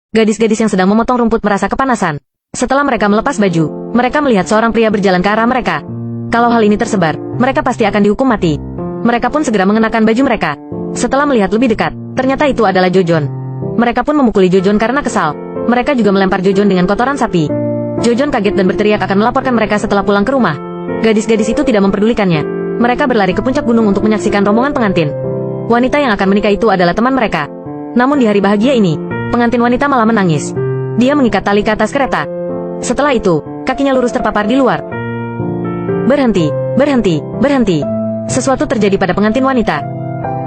Gadis-gadis yang sedang memotong rumput merasa kepanasan. Setelah mereka melepas baju, mereka melihat seorang pria berjalan ke arah mereka. Kalau hal ini tersebar, mereka pasti akan dihukum mati. Mereka pun segera mengenakan baju mereka. Setelah melihat lebih dekat, ternyata itu adalah Jojon. Mereka pun memukuli Jojon karena kesal. Mereka juga melempar Jojon dengan kotoran sapi. Jojon kaget dan berteriak akan melaporkan mereka setelah pulang ke rumah. Gadis-gadis itu tidak memperdulikannya. Mereka berlari ke puncak gunung untuk menyaksikan rombongan pengantin. Wanita yang akan menikah itu adalah teman mereka. Namun di hari bahagia ini, pengantin wanita malah menangis. Dia mengikat tali ke atas kereta. Setelah itu, kakinya lurus terpapar di luar. Berhenti, berhenti, berhenti. Sesuatu terjadi pada pengantin wanita.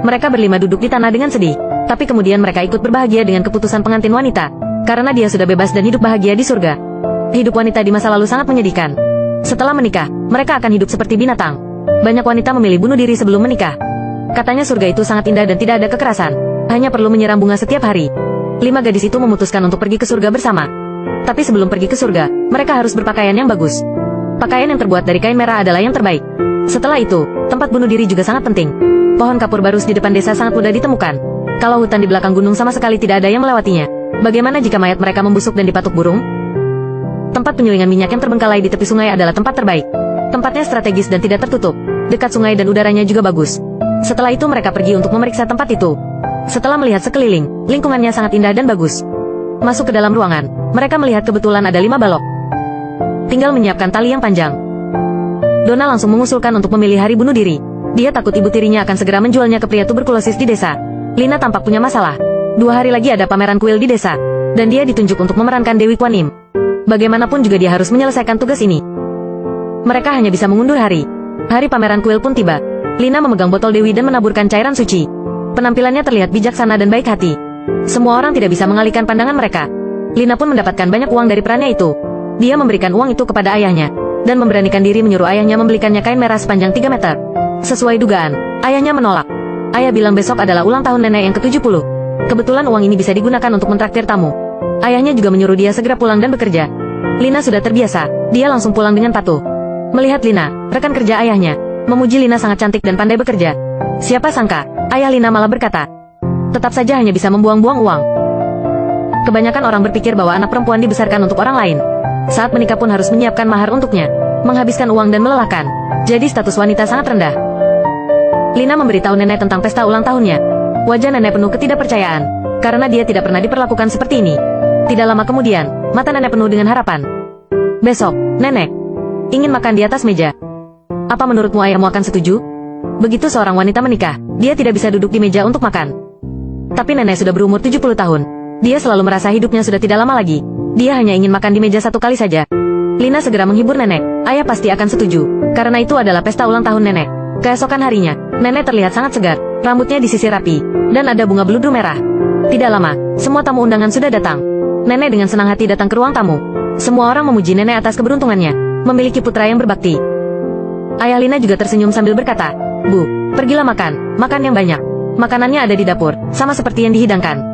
Mereka berlima duduk di tanah dengan sedih. Tapi kemudian mereka ikut berbahagia dengan keputusan pengantin wanita. Karena dia sudah bebas dan hidup bahagia di surga. Hidup wanita di masa lalu sangat menyedihkan. Setelah menikah, mereka akan hidup seperti binatang. Banyak wanita memilih bunuh diri sebelum menikah. Katanya surga itu sangat indah dan tidak ada kekerasan. Hanya perlu menyiram bunga setiap hari. 5 gadis itu memutuskan untuk pergi ke surga bersama. Tapi sebelum pergi ke surga, mereka harus berpakaian yang bagus. Pakaian yang terbuat dari kain merah adalah yang terbaik. Setelah itu, tempat bunuh diri juga sangat penting. Pohon kapur barus di depan desa sangat mudah ditemukan. Kalau hutan di belakang gunung sama sekali tidak ada yang melewatinya. Bagaimana jika mayat mereka membusuk dan dipatuk burung? Tempat penyulingan minyak yang terbengkalai di tepi sungai adalah tempat terbaik. Tempatnya strategis dan tidak tertutup. Dekat sungai dan udaranya juga bagus. Setelah itu mereka pergi untuk memeriksa tempat itu. Setelah melihat sekeliling, lingkungannya sangat indah dan bagus. Masuk ke dalam ruangan, mereka melihat kebetulan ada 5 balok. Tinggal menyiapkan tali yang panjang. Donna langsung mengusulkan untuk memilih hari bunuh diri. Dia takut ibu tirinya akan segera menjualnya ke pria tuberkulosis di desa. Lina tampak punya masalah. 2 hari lagi ada pameran kuil di desa. Dan dia ditunjuk untuk memerankan Dewi Kwan Im. Bagaimanapun juga dia harus menyelesaikan tugas ini. Mereka hanya bisa mengundur hari. Hari pameran kuil pun tiba. Lina memegang botol Dewi dan menaburkan cairan suci. Penampilannya terlihat bijaksana dan baik hati. Semua orang tidak bisa mengalihkan pandangan mereka. Lina pun mendapatkan banyak uang dari perannya itu. Dia memberikan uang itu kepada ayahnya. Dan memberanikan diri menyuruh ayahnya membelikannya kain merah sepanjang 3 meter. Sesuai dugaan, ayahnya menolak. Ayah bilang besok adalah ulang tahun nenek yang ke-70. Kebetulan uang ini bisa digunakan untuk mentraktir tamu. Ayahnya juga menyuruh dia segera pulang dan bekerja. Lina sudah terbiasa, dia langsung pulang dengan patuh. Melihat Lina, rekan kerja ayahnya, memuji Lina sangat cantik dan pandai bekerja. Siapa sangka, ayah Lina malah berkata, tetap saja hanya bisa membuang-buang uang. Kebanyakan orang berpikir bahwa anak perempuan dibesarkan untuk orang lain. Saat menikah pun harus menyiapkan mahar untuknya, menghabiskan uang dan melelahkan. Jadi status wanita sangat rendah. Lina memberitahu nenek tentang pesta ulang tahunnya. Wajah nenek penuh ketidakpercayaan, karena dia tidak pernah diperlakukan seperti ini. Tidak lama kemudian, mata nenek penuh dengan harapan. Besok, nenek ingin makan di atas meja. Apa menurutmu ayahmu akan setuju? Begitu seorang wanita menikah, dia tidak bisa duduk di meja untuk makan. Tapi nenek sudah berumur 70 tahun. Dia selalu merasa hidupnya sudah tidak lama lagi. Dia hanya ingin makan di meja 1 kali saja. Lina segera menghibur nenek. Ayah pasti akan setuju, karena itu adalah pesta ulang tahun nenek. Keesokan harinya, nenek terlihat sangat segar. Rambutnya disisir rapi, dan ada bunga beludu merah. Tidak lama, semua tamu undangan sudah datang. Nenek dengan senang hati datang ke ruang tamu. Semua orang memuji nenek atas keberuntungannya, memiliki putra yang berbakti. Ayah Lina juga tersenyum sambil berkata, Bu, pergilah makan, makan yang banyak. Makanannya ada di dapur, sama seperti yang dihidangkan.